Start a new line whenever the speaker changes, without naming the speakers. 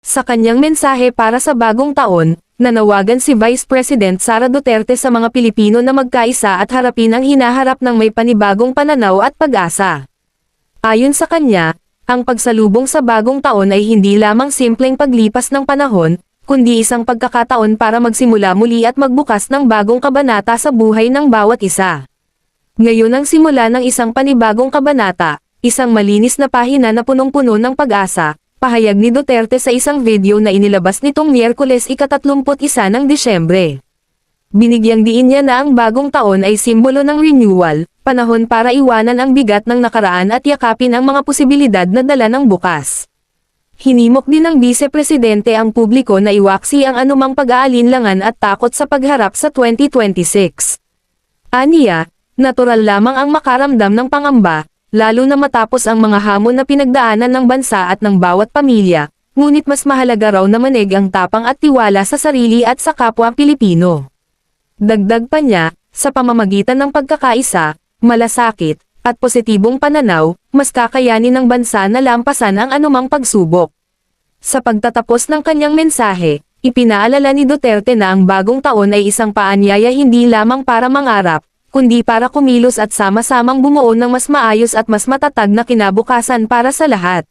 Sa kanyang mensahe para sa bagong taon, nanawagan si Vice President Sara Duterte sa mga Pilipino na magkaisa at harapin ang hinaharap ng may panibagong pananaw at pag-asa. Ayon sa kanya, ang pagsalubong sa bagong taon ay hindi lamang simpleng paglipas ng panahon, kundi isang pagkakataon para magsimula muli at magbukas ng bagong kabanata sa buhay ng bawat isa. Ngayon ang simula ng isang panibagong kabanata, isang malinis na pahina na punong-puno ng pag-asa, pahayag ni Duterte sa isang video na inilabas nitong Miyerkules ika-31 ng Disyembre. Binigyang diin niya na ang bagong taon ay simbolo ng renewal, panahon para iwanan ang bigat ng nakaraan at yakapin ang mga posibilidad na dala ng bukas. Hinimok din ng Vice Presidente ang publiko na iwaksi ang anumang pag-aalinlangan at takot sa pagharap sa 2026. Aniya, natural lamang ang makaramdam ng pangamba, lalo na matapos ang mga hamon na pinagdaanan ng bansa at ng bawat pamilya, ngunit mas mahalaga raw na manig ang tapang at tiwala sa sarili at sa kapwa Pilipino. Dagdag pa niya, sa pamamagitan ng pagkakaisa, malasakit, at positibong pananaw, mas kakayanin ng bansa na lampasan ang anumang pagsubok. Sa pagtatapos ng kanyang mensahe, ipinaalala ni Duterte na ang bagong taon ay isang paanyaya hindi lamang para mangarap, kundi para kumilos at sama-samang bumuo ng mas maayos at mas matatag na kinabukasan para sa lahat.